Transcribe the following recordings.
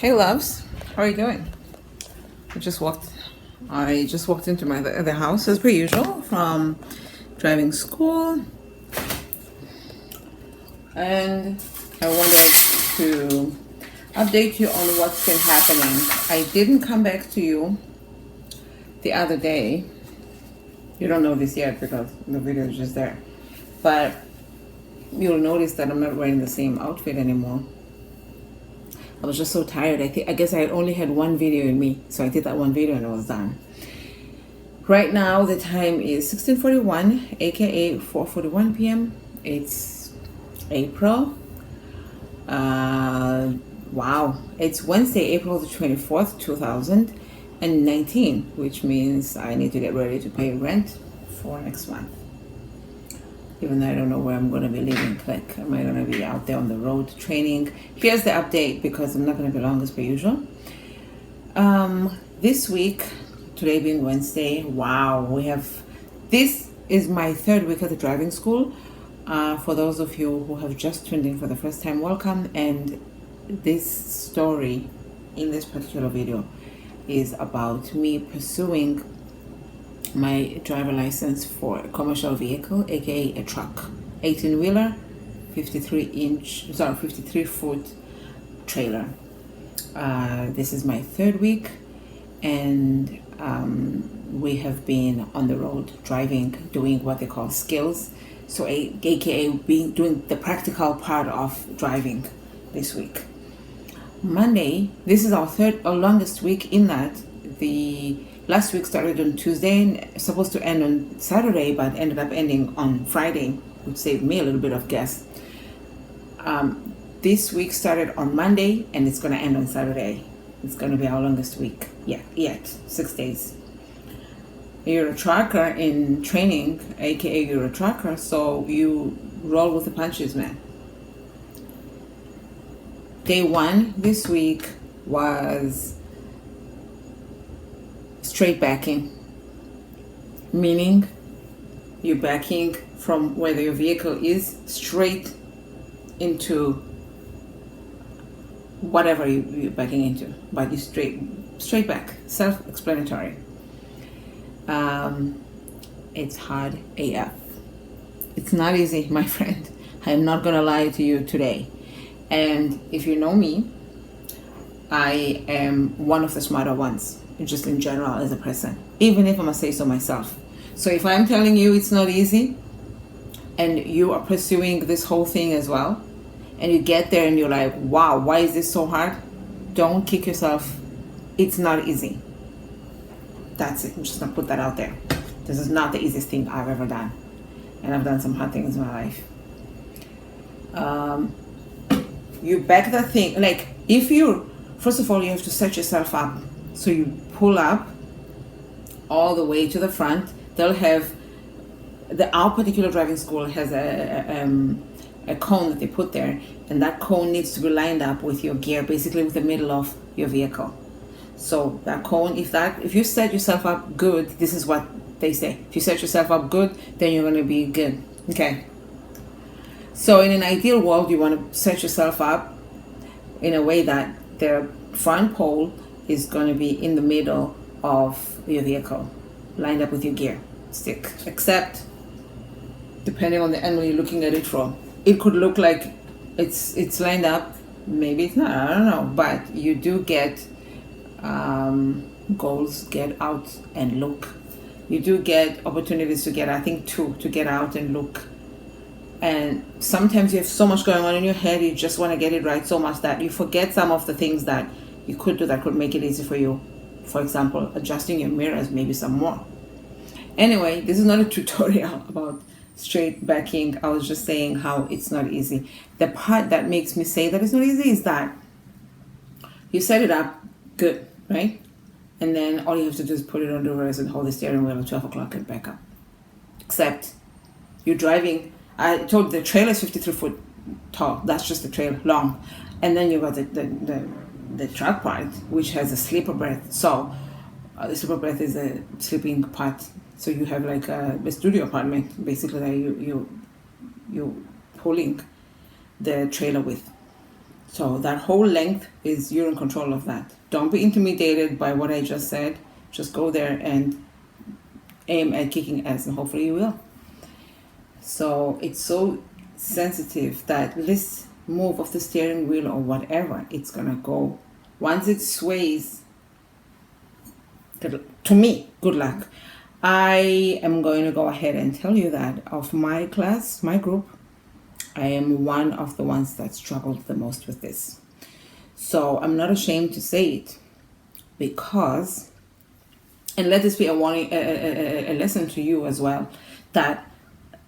Hey loves, how are you doing? I just walked into the house as per usual from driving school, and I wanted to update you on what's been happening. I didn't come back to you the other day. You don't know this yet because the video is just there, but you'll notice that I'm not wearing the same outfit anymore. I was just so tired. I guess I only had one video in me, so I did that one video and I was done. Right now the time is 16:41, aka 4:41 p.m. It's April. Wow, it's Wednesday, April the 24th, 2019, which means I need to get ready to pay rent for next month. Even though I don't know where I'm going to be living. Like, am I going to be out there on the road training? Here's the update, because I'm not going to be long as per usual. This week, today being Wednesday, wow, this is my third week at the driving school. For those of you who have just tuned in for the first time, welcome. And this story in this particular video is about me pursuing my driver license for a commercial vehicle, aka a truck, 18-wheeler, 53-foot trailer. This is my third week, and we have been on the road driving, doing what they call skills, so aka doing the practical part of driving this week. Monday, this is our longest week, in that the last week started on Tuesday and supposed to end on Saturday, but ended up ending on Friday, which saved me a little bit of gas. This week started on Monday and it's going to end on Saturday. It's going to be our longest week yet, 6 days. You're a trucker in training, aka you're a trucker, so you roll with the punches, man. Day one this week was straight backing, meaning you're backing from where your vehicle is straight into whatever you're backing into, but you straight back, self-explanatory. It's hard AF. It's not easy, my friend. I am not gonna lie to you today. And if you know me, I am one of the smarter ones, just in general as a person, even if I must say so myself. So if I'm telling you it's not easy, and you are pursuing this whole thing as well, and you get there and you're like, wow, why is this so hard? Don't kick yourself. It's not easy. That's it. I'm just gonna put that out there. This is not the easiest thing I've ever done, and I've done some hard things in my life. You back that thing, like, first of all, you have to set yourself up. So you pull up all the way to the front. They'll have our particular driving school has a cone that they put there, and that cone needs to be lined up with your gear, basically with the middle of your vehicle. So that cone, if you set yourself up good, this is what they say. If you set yourself up good, then you're going to be good. Okay. So in an ideal world, you want to set yourself up in a way that the front pole is going to be in the middle of your vehicle, lined up with your gear stick. Except, depending on the angle you're looking at it from, it could look like it's lined up. Maybe it's not. I don't know. But you do get goals. Get out and look. You do get opportunities to get, I think, two, to get out and look. And sometimes you have so much going on in your head, you just want to get it right so much that you forget some of the things that you could do that could make it easy for you. For example, adjusting your mirrors, maybe some more. Anyway, this is not a tutorial about straight backing. I was just saying how it's not easy. The part that makes me say that it's not easy is that you set it up good, right? And then all you have to do is put it on the reverse and hold the steering wheel at 12 o'clock and back up. Except you're driving. I told the trailer is 53-foot tall. That's just the trailer, long. And then you got the truck part, which has a sleeper berth. So the sleeper berth is a sleeping part. So you have like a studio apartment, basically, that you pulling the trailer with. So that whole length is you're in control of that. Don't be intimidated by what I just said. Just go there and aim at kicking ass, and hopefully you will. So it's so sensitive that this move of the steering wheel or whatever, it's gonna go. Once it sways, to me, good luck. I am going to go ahead and tell you that of my class, my group, I am one of the ones that struggled the most with this. So I'm not ashamed to say it, because, and let this be a warning, a lesson to you as well, that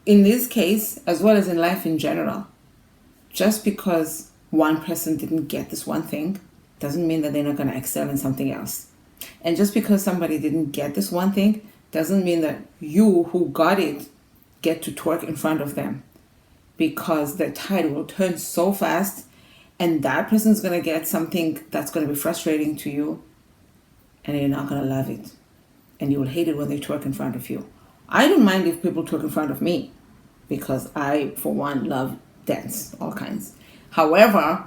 in this case, as well as in life in general, just because one person didn't get this one thing doesn't mean that they're not going to excel in something else. And just because somebody didn't get this one thing doesn't mean that you who got it get to twerk in front of them, because the tide will turn so fast and that person's going to get something that's going to be frustrating to you, and you're not going to love it, and you will hate it when they twerk in front of you. I don't mind if people twerk in front of me, because I, for one, love dance, all kinds. However,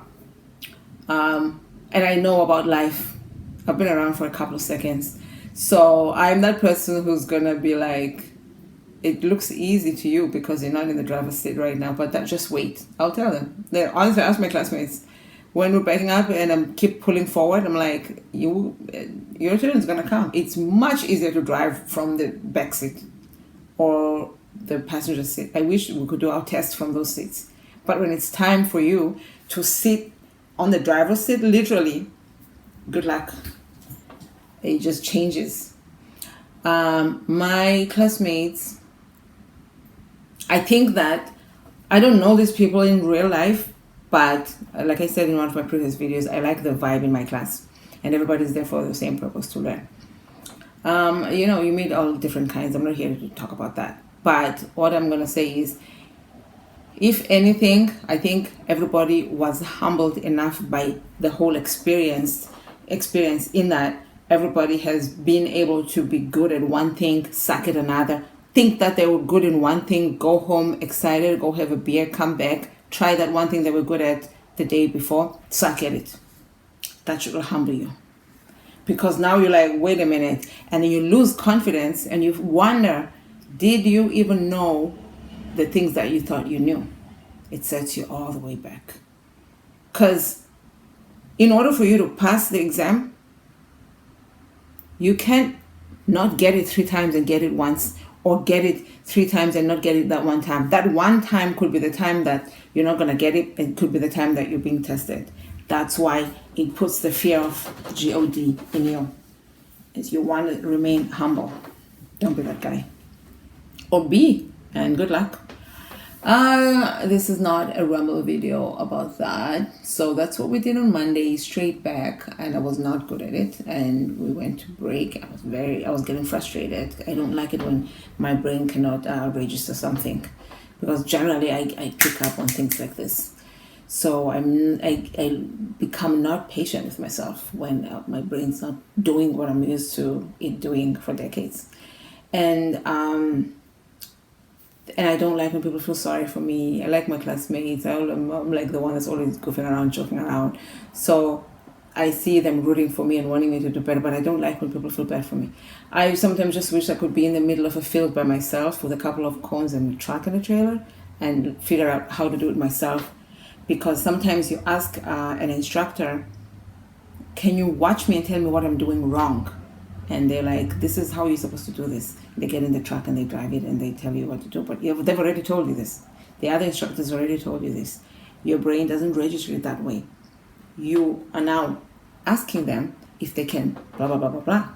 and I know about life. I've been around for a couple of seconds. So I'm that person who's going to be like, it looks easy to you because you're not in the driver's seat right now, but that, just wait. I'll tell them. Honestly, I ask my classmates, when we're backing up and I keep pulling forward, I'm like, your turn is going to come. It's much easier to drive from the back seat or the passenger seat. I wish we could do our test from those seats. But when it's time for you to sit on the driver's seat, literally, good luck. It just changes. My classmates, I think that I don't know these people in real life, but like I said in one of my previous videos, I like the vibe in my class, and everybody's there for the same purpose, to learn. You meet all different kinds. I'm not here to talk about that. But what I'm going to say is, if anything, I think everybody was humbled enough by the whole experience in that everybody has been able to be good at one thing, suck at another, think that they were good in one thing, go home excited, go have a beer, come back, try that one thing they were good at the day before, suck at it. That should humble you. Because now you're like, wait a minute, and then you lose confidence and you wonder, did you even know the things that you thought you knew? It sets you all the way back. Because in order for you to pass the exam, you can't not get it 3 times and get it once, or get it 3 times and not get it that one time. That one time could be the time that you're not going to get it. It could be the time that you're being tested. That's why it puts the fear of God in you. Is you want to remain humble. Don't be that guy. Or be, and good luck. This is not a Rumble video about that. So that's what we did on Monday, straight back, and I was not good at it. And we went to break. I was getting frustrated. I don't like it when my brain cannot register something, because generally I pick up on things like this. So I become not patient with myself when my brain's not doing what I'm used to it doing for decades. And I don't like when people feel sorry for me. I like my classmates. I'm like the one that's always goofing around, joking around. So I see them rooting for me and wanting me to do better, but I don't like when people feel bad for me. I sometimes just wish I could be in the middle of a field by myself with a couple of cones and a truck and a trailer and figure out how to do it myself. Because sometimes you ask an instructor, can you watch me and tell me what I'm doing wrong? And they're like, this is how you're supposed to do this. They get in the truck and they drive it and they tell you what to do. But they've already told you this. The other instructors already told you this. Your brain doesn't register it that way. You are now asking them if they can blah, blah, blah, blah, blah.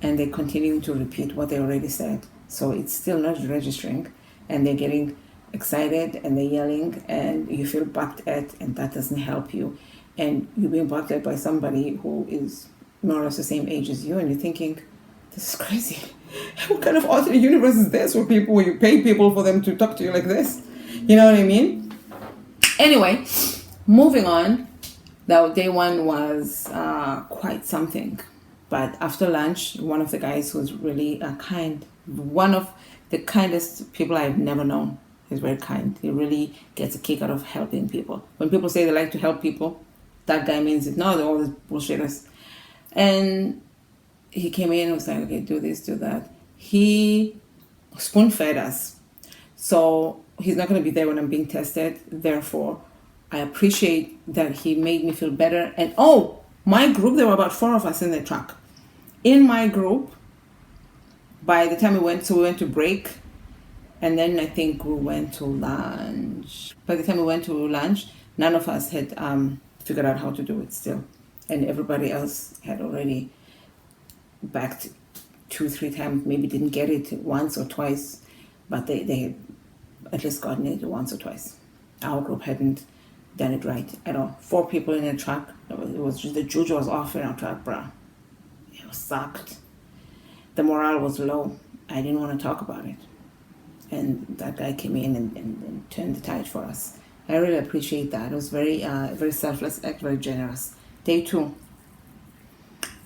And they continue to repeat what they already said. So it's still not registering. And they're getting excited and they're yelling and you feel barked at, and that doesn't help you. And you're being barked at by somebody who is more or less the same age as you, and you're thinking, this is crazy. What kind of alternate universe is this for people where you pay people for them to talk to you like this? You know what I mean? Anyway, moving on. Now, day one was quite something. But after lunch, one of the guys who's really kind, one of the kindest people I've never known. He's very kind. He really gets a kick out of helping people. When people say they like to help people, that guy means it. No, they're all these bullshitters. And he came in and was like, okay, do this, do that. He spoon fed us. So he's not going to be there when I'm being tested. Therefore, I appreciate that he made me feel better. And my group, there were about 4 of us in the truck. In my group, by the time we went to break, and then I think we went to lunch. By the time we went to lunch, none of us had figured out how to do it still. And everybody else had already backed 2-3 times, maybe didn't get it once or twice, but they had at least gotten it once or twice. Our group hadn't done it right at all. 4 people in a truck. It was just the juju was off in our truck, bro. It was sucked. The morale was low. I didn't want to talk about it. And that guy came in and turned the tide for us. I really appreciate that. It was very selfless act, very generous. Day 2.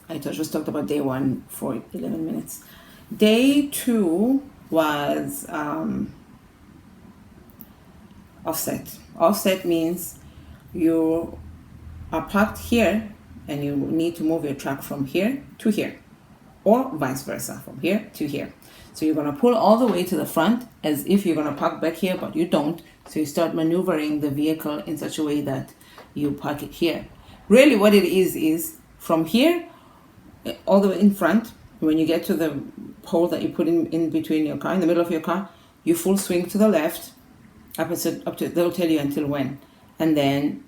I just talked about day 1 for 11 minutes. Day 2 was offset. Offset means you are parked here and you need to move your truck from here to here, or vice versa, from here to here. So you're going to pull all the way to the front as if you're going to park back here, but you don't. So you start maneuvering the vehicle in such a way that you park it here. Really what it is from here all the way in front, when you get to the pole that you put in between your car, in the middle of your car, you full swing to the left, up to they'll tell you until when. And then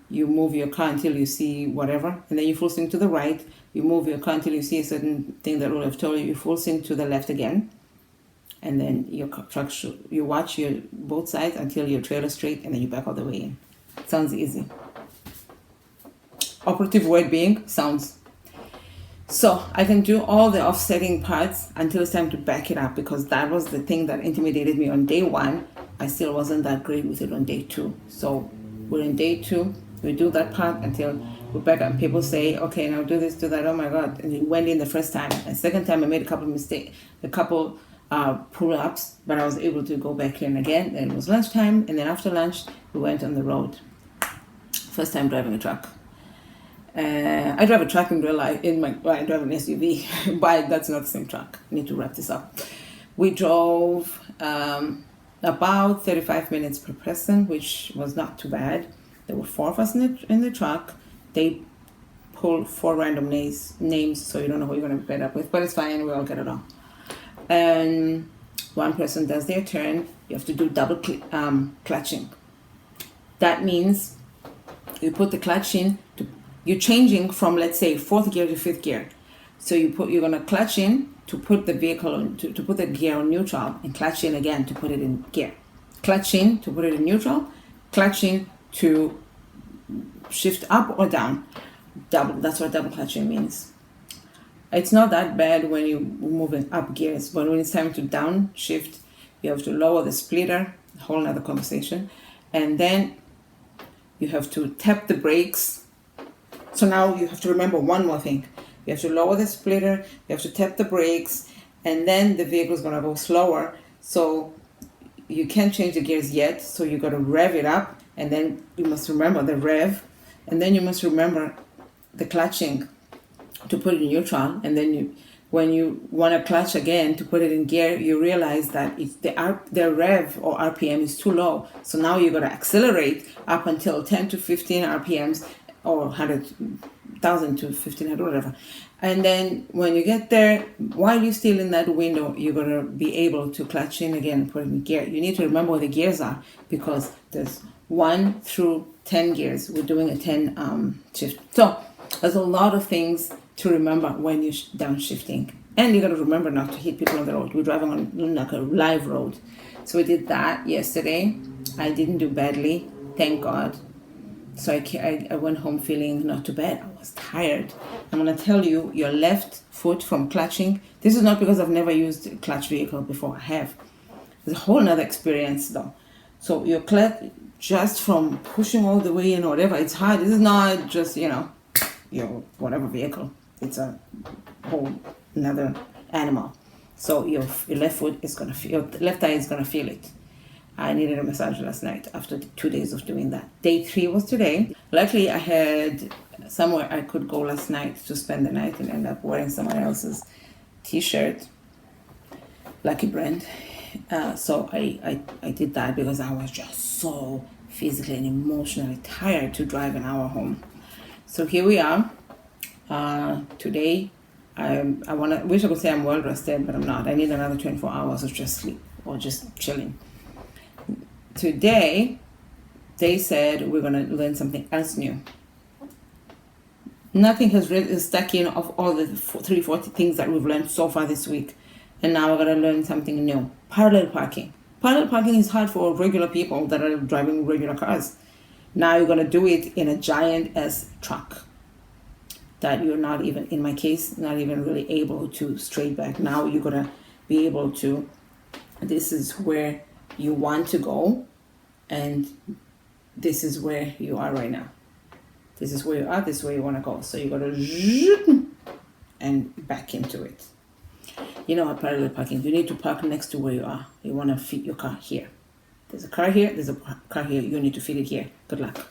you move your car until you see whatever, and then you full swing to the right. You move your car until you see a certain thing that will have told you. You full swing to the left again, and then your truck you watch your both sides until your trailer straight, and then you back all the way in. Sounds easy. Operative word being sounds. So I can do all the offsetting parts until it's time to back it up, because that was the thing that intimidated me on day 1. I still wasn't that great with it on day 2. So we're in day 2. We do that part until we back up. People say, okay, now do this, do that. Oh my God. And it went in the first time. And second time I made a couple pull-ups, but I was able to go back in again. Then it was lunchtime. And then after lunch, we went on the road. First time driving a truck. I drive a truck in real life. I drive an SUV, but that's not the same truck. I need to wrap this up. We drove about 35 minutes per person, which was not too bad. There were 4 of us in the truck. They pulled 4 random names, so you don't know who you're going to be paired up with, but it's fine. We all get along. And one person does their turn. You have to do double clutching. That means you put the clutch in. You're changing from, let's say, 4th gear to 5th gear. So you're going to clutch in to put the vehicle on, to put the gear on neutral, and clutch in again to put it in gear. Clutch in to put it in neutral, clutch in to shift up or down. That's what double clutching means. It's not that bad when you're moving up gears, but when it's time to downshift, you have to lower the splitter, a whole nother conversation, and then you have to tap the brakes. So now you have to remember one more thing. You have to lower the splitter, you have to tap the brakes, and then the vehicle is going to go slower. So you can't change the gears yet, so you got to rev it up, and then you must remember the rev, and then you must remember the clutching to put it in neutral, and then when you want to clutch again to put it in gear, you realize that the rev or RPM is too low. So now you got to accelerate up until 10 to 15 RPMs or 100,000 to 1500, whatever. And then when you get there, while you're still in that window, you're going to be able to clutch in again and put it in gear. You need to remember what the gears are, because there's 1 through 10 gears. We're doing a 10 shift. So there's a lot of things to remember when you're downshifting. And you got to remember not to hit people on the road. We're driving on like a live road. So we did that yesterday. I didn't do badly, thank God. So I went home feeling not too bad. I was tired. I'm going to tell you, your left foot from clutching, this is not because I've never used a clutch vehicle before. I have. It's a whole nother experience though. So your clutch, just from pushing all the way in or whatever, it's hard. This is not just, your whatever vehicle. It's a whole another animal. So your left foot is going to feel, your left eye is going to feel it. I needed a massage last night after 2 days of doing that. Day 3 was today. Luckily, I had somewhere I could go last night to spend the night and end up wearing someone else's t-shirt. Lucky brand. So I did that because I was just so physically and emotionally tired to drive an hour home. So here we are. Today, I wish I could say I'm well rested, but I'm not. I need another 24 hours of just sleep or just chilling. Today, they said we're going to learn something else new. Nothing has really stuck in of all the 340 things that we've learned so far this week. And now we're going to learn something new. Parallel parking. Parallel parking is hard for regular people that are driving regular cars. Now you're going to do it in a giant ass truck that you're not even, in my case, not even really able to straight back. Now you're going to be able to, this is where you want to go, and this is where you are right now. This is where you are, this is where you want to go. So you got to and back into it. You know what parallel parking, you need to park next to where you are. You want to fit your car here. There's a car here, there's a car here, you need to fit it here. Good luck.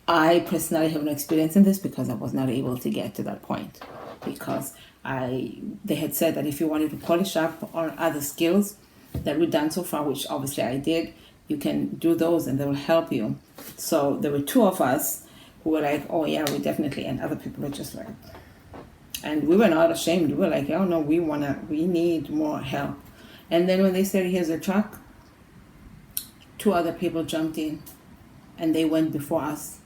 I personally have no experience in this because I was not able to get to that point. Because they had said that if you wanted to polish up on other skills that we've done so far, which obviously I did, you can do those and they will help you. So there were two of us who were like, oh yeah, we definitely, and other people were just like, and we were not ashamed. We were like, oh no, we need more help. And then when they said, here's a truck, two other people jumped in and they went before us.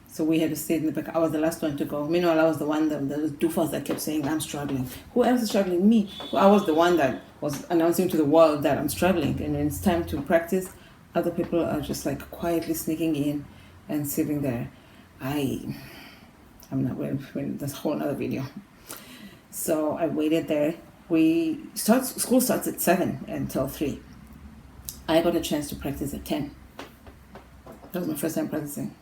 So we had to sit in the back. I was the last one to go. Meanwhile, I was the one, the doofus that kept saying, I'm struggling. Who else is struggling? Me. Well, I was the one that was announcing to the world that I'm struggling. And when it's time to practice, other people are just like quietly sneaking in and sitting there. I'm not going, that's a whole other video. So I waited there. School starts at 7 until 3. I got a chance to practice at 10. That was my first time practicing.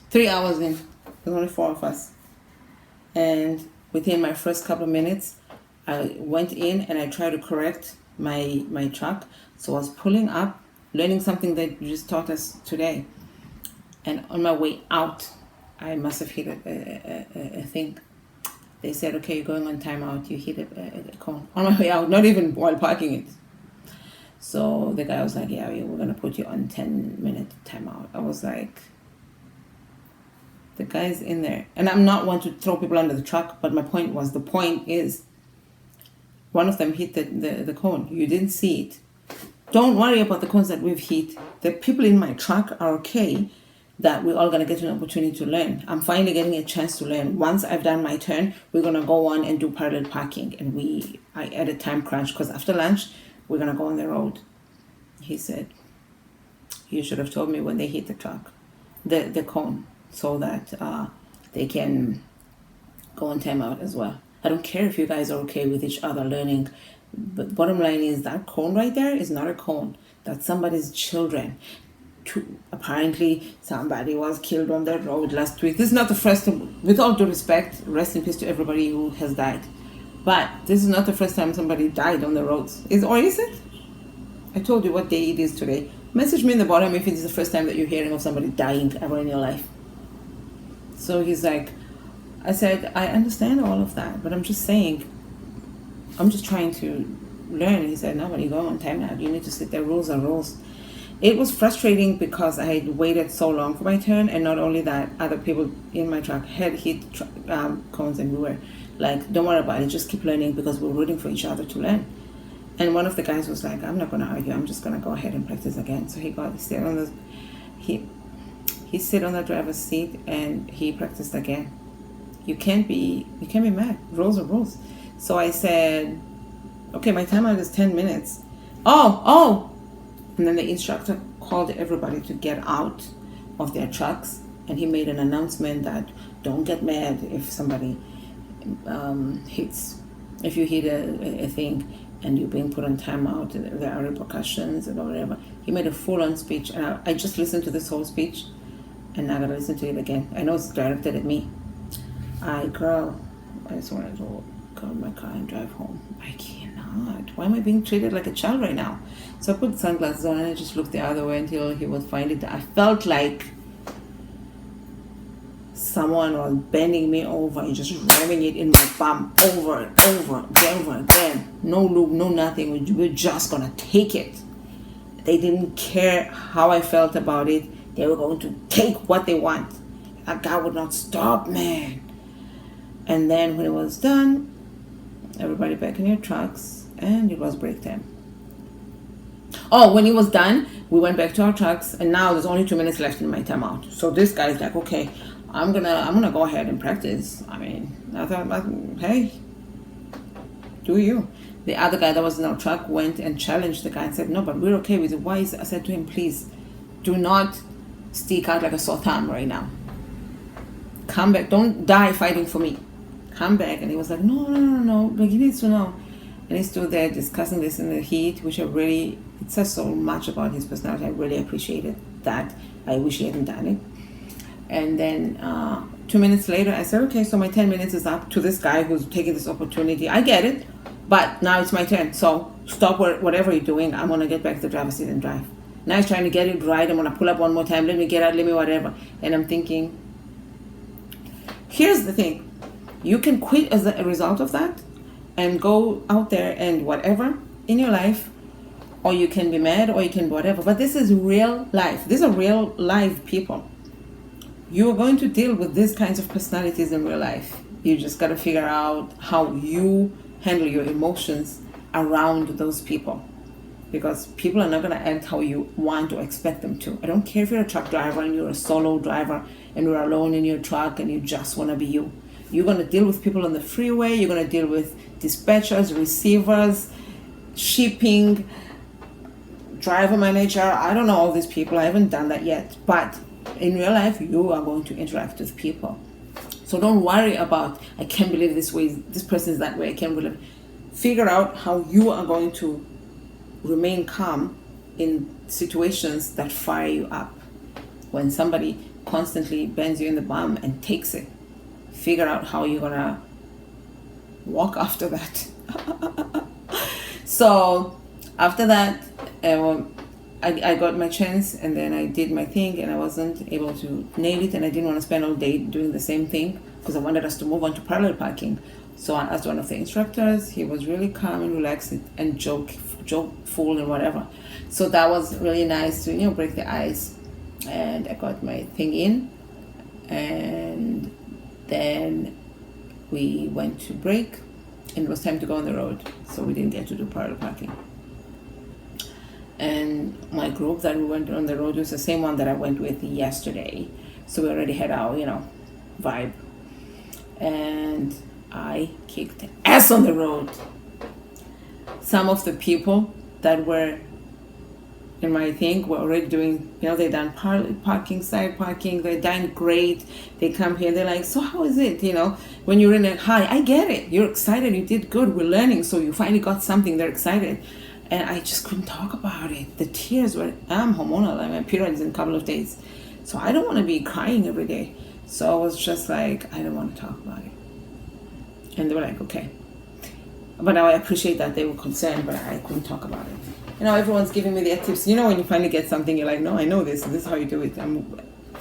3 hours in, there's only 4 of us. And within my first couple of minutes, I went in and I tried to correct my truck. So I was pulling up, learning something that you just taught us today. And on my way out, I must have hit a thing. They said, okay, you're going on timeout. You hit a cone. On my way out, not even while parking it. So the guy was like, yeah, we're going to put you on 10-minute timeout. I was like, the guy's in there. And I'm not one to throw people under the truck, but my point is, one of them hit the cone. You didn't see it. Don't worry about the cones that we've hit. The people in my truck are okay, that we're all going to get an opportunity to learn. I'm finally getting a chance to learn. Once I've done my turn, we're going to go on and do parallel parking. And I had a time crunch because after lunch, we're going to go on the road. He said, you should have told me when they hit the truck, the cone, so that they can go on timeout as well. I don't care if you guys are okay with each other learning, but bottom line is that cone right there is not a cone. That's somebody's children. Apparently somebody was killed on the road last week. This is not the first time, with all due respect, rest in peace to everybody who has died, but this is not the first time somebody died on the roads. Is it? I told you what day it is today. Message me in the bottom if it is the first time that you're hearing of somebody dying ever in your life. So he's like, I said, I understand all of that, but I'm just saying, I'm just trying to learn. And he said, no, when you go on timeout, you need to sit there. Rules are rules. It was frustrating because I had waited so long for my turn, and not only that, other people in my truck had hit cones, and we were like, don't worry about it, just keep learning, because we're rooting for each other to learn. And one of the guys was like, I'm not going to argue, I'm just going to go ahead and practice again. So he sit on the driver's seat and he practiced again. You can't be mad. Rules are rules. So I said, okay, my timeout is 10 minutes. Oh! And then the instructor called everybody to get out of their trucks, and he made an announcement that don't get mad if somebody if you hit a thing and you're being put on timeout, there are repercussions or whatever. He made a full-on speech, and I just listened to this whole speech, and I gotta listen to it again. I know it's directed at me. I just wanted to go in my car and drive home. I cannot. Why am I being treated like a child right now? So I put sunglasses on and I just looked the other way until he would find it. I felt like someone was bending me over and just ramming it in my bum over and over again. No lube, no nothing. We're just gonna take it. They didn't care how I felt about it. They were going to take what they want. That guy would not stop, man. And then when it was done, everybody back in your trucks, and it was break time. Oh, when it was done, we went back to our trucks, and now there's only 2 minutes left in my timeout. So this guy's like, okay, I'm gonna go ahead and practice. I mean, I thought, hey, do you? The other guy that was in our truck went and challenged the guy and said, no, but we're okay with it. Why is it? I said to him, please, do not stick out like a sore thumb right now. Come back. Don't die fighting for me. Come back. And he was like, no. Like, he needs to know. And he stood there discussing this in the heat, which it says so much about his personality. I really appreciated that. I wish he hadn't done it. And then 2 minutes later, I said, okay, so my 10 minutes is up to this guy who's taking this opportunity. I get it. But now it's my turn, so stop whatever you're doing. I'm going to get back to the driver's seat and drive. Now he's trying to get it right. I'm going to pull up one more time. Let me get out, let me whatever. And I'm thinking, here's the thing. You can quit as a result of that and go out there and whatever in your life, or you can be mad, or you can be whatever. But this is real life. These are real live people. You are going to deal with these kinds of personalities in real life. You just got to figure out how you handle your emotions around those people, because people are not going to act how you want or expect them to. I don't care if you're a truck driver and you're a solo driver and you're alone in your truck and you just want to be you. You're going to deal with people on the freeway. You're going to deal with dispatchers, receivers, shipping, driver manager. I don't know all these people. I haven't done that yet. But in real life, you are going to interact with people. So don't worry about, I can't believe this person is that way, I can't believe. Figure out how you are going to remain calm in situations that fire you up. When somebody constantly bends you in the bum and takes it, figure out how you're gonna walk after that. So after that, I got my chance, and then I did my thing, and I wasn't able to nail it, and I didn't want to spend all day doing the same thing because I wanted us to move on to parallel parking. So I asked one of the instructors. He was really calm and relaxed and jokeful and whatever. So that was really nice to break the ice, and I got my thing in, and then we went to break, and it was time to go on the road, so we didn't get to do parallel parking. And my group that we went on the road was the same one that I went with yesterday. So we already had our, vibe. And I kicked ass on the road. Some of the people that were in my thing were already doing, they done parking, side parking, they're done great. They come here, they're like, so how is it? When you're in a high, I get it. You're excited, you did good, we're learning, so you finally got something, they're excited. And I just couldn't talk about it. The tears were, I'm hormonal, my period is in a couple of days. So I don't want to be crying every day. So I was just like, I don't want to talk about it. And they were like, okay. But I appreciate that they were concerned, but I couldn't talk about it. Everyone's giving me their tips. When you finally get something, you're like, no, I know this. This is how you do it.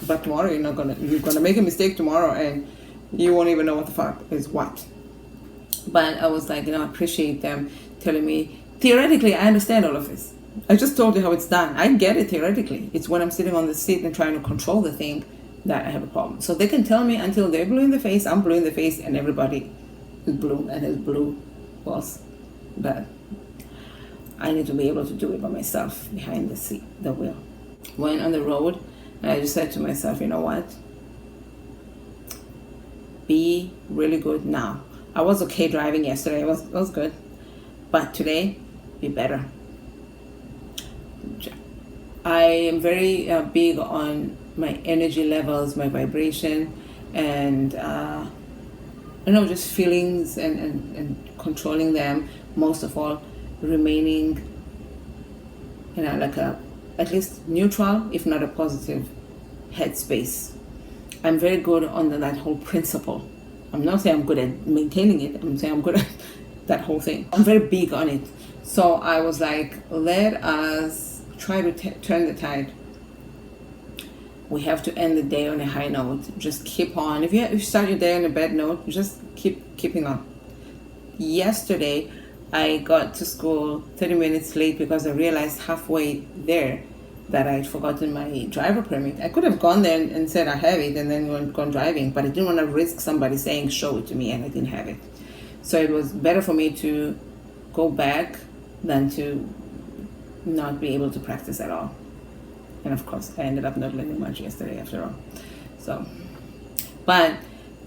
But tomorrow you're gonna make a mistake tomorrow, and you won't even know what the fuck is what. But I was like, I appreciate them telling me. Theoretically, I understand all of this. I just told you how it's done. I get it theoretically. It's when I'm sitting on the seat and trying to control the thing that I have a problem. So they can tell me until they're blue in the face, I'm blue in the face, and everybody is blue and is blue. Was bad. I need to be able to do it by myself behind the seat, the wheel. Went on the road, and I just said to myself, you know what? Be really good now. I was okay driving yesterday. It was good. But today, be better. I am very big on my energy levels, my vibration, and just feelings and controlling them. Most of all, remaining, like at least neutral, if not a positive headspace. I'm very good on that whole principle. I'm not saying I'm good at maintaining it. I'm saying I'm good at that whole thing. I'm very big on it. So I was like, let us try to turn the tide. we have to end the day on a high note. Just keep on. If you start your day on a bad note, just keeping on. Yesterday, I got to school 30 minutes late because I realized halfway there that I'd forgotten my driver permit. I could have gone there and said I have it and then gone driving, but I didn't want to risk somebody saying show it to me and I didn't have it. So it was better for me to go back than to not be able to practice at all. And of course, I ended up not learning much yesterday after all. So, but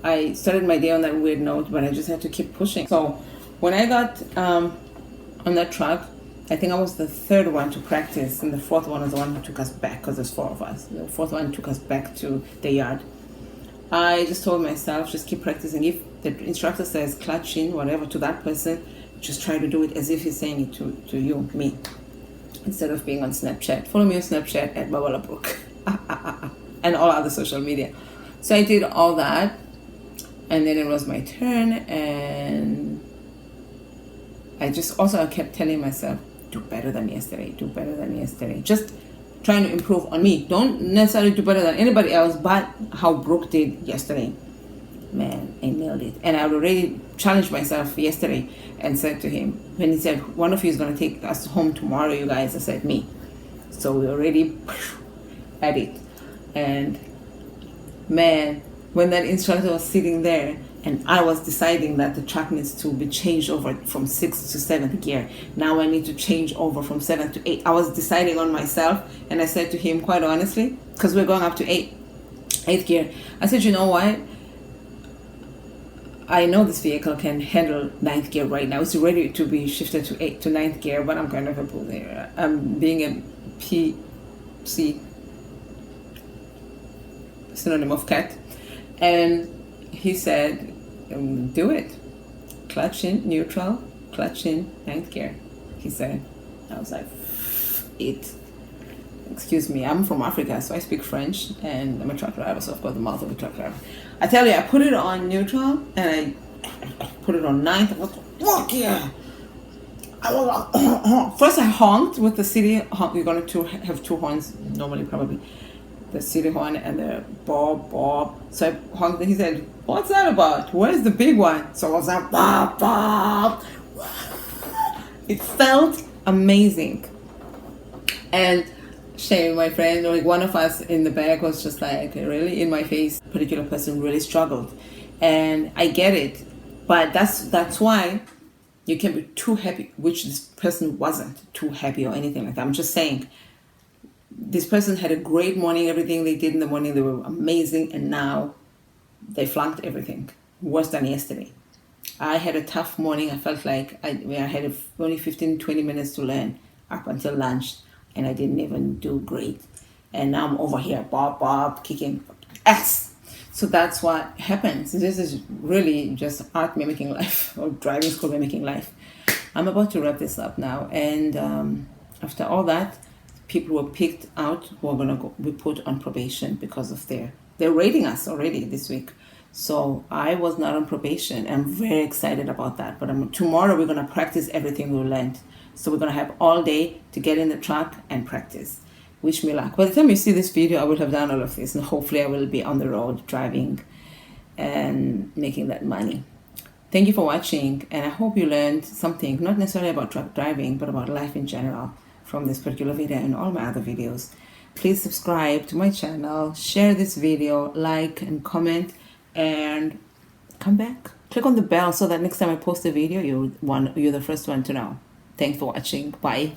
I started my day on that weird note, but I just had to keep pushing. So when I got on that truck, I think I was the third one to practice, and the fourth one was the one who took us back, because there's 4 of us. The fourth one took us back to the yard. I just told myself, just keep practicing. If the instructor says clutch in, whatever, to that person, just try to do it as if he's saying it to you, me, instead of being on Snapchat. Follow me on Snapchat at Babala Brook and all other social media. So I did all that, and then it was my turn, and I kept telling myself, do better than yesterday, do better than yesterday. Just trying to improve on me. Don't necessarily do better than anybody else, but how Brooke did yesterday. Man, I nailed it. And I already challenged myself yesterday and said to him, when he said, one of you is going to take us home tomorrow, you guys, I said, me. So we already at it. And man, when that instructor was sitting there, and I was deciding that the truck needs to be changed over from 6th to 7th gear. Now I need to change over from 7th to 8th. I was deciding on myself, and I said to him, quite honestly, because we're going up to 8th gear, I said, you know what? I know this vehicle can handle 9th gear right now. It's ready to be shifted to 9th gear, but I'm kind of a bull there. I'm being a PC, synonym of cat. And he said, do it. Clutch in, neutral, clutch in, 9th gear. He said, I was like, it. Excuse me, I'm from Africa, so I speak French, and I'm a truck driver, so I've got the mouth of a truck driver. I tell you, I put it on neutral, and I put it on 9th. I was like, fuck yeah. First I honked with the city honk. You're going to have 2 horns, normally probably. The city horn and the bob. So I honked and he said, what's that about? Where's the big one? So I was like, bob. It felt amazing. And Shane, my friend, like one of us in the back was just like, really in my face. A particular person really struggled. And I get it. But that's why you can be too happy, which this person wasn't too happy or anything like that. I'm just saying, this person had a great morning. Everything they did in the morning, they were amazing. And now they flunked everything. Worse than yesterday. I had a tough morning. I felt like I had only 15, 20 minutes to learn up until lunch. And I didn't even do great. And now I'm over here, bob, kicking ass. So that's what happens. This is really just art mimicking life, or driving school mimicking life. I'm about to wrap this up now. And after all that, people were picked out who are going to be put on probation because of they're rating us already this week. So I was not on probation. I'm very excited about that. But tomorrow we're going to practice everything we learned. So we're going to have all day to get in the truck and practice. Wish me luck. By the time you see this video, I will have done all of this. And hopefully I will be on the road driving and making that money. Thank you for watching. And I hope you learned something, not necessarily about truck driving, but about life in general from this particular video and all my other videos. Please subscribe to my channel, share this video, like and comment, and come back. Click on the bell so that next time I post a video, you're the first one to know. Thanks for watching. Bye.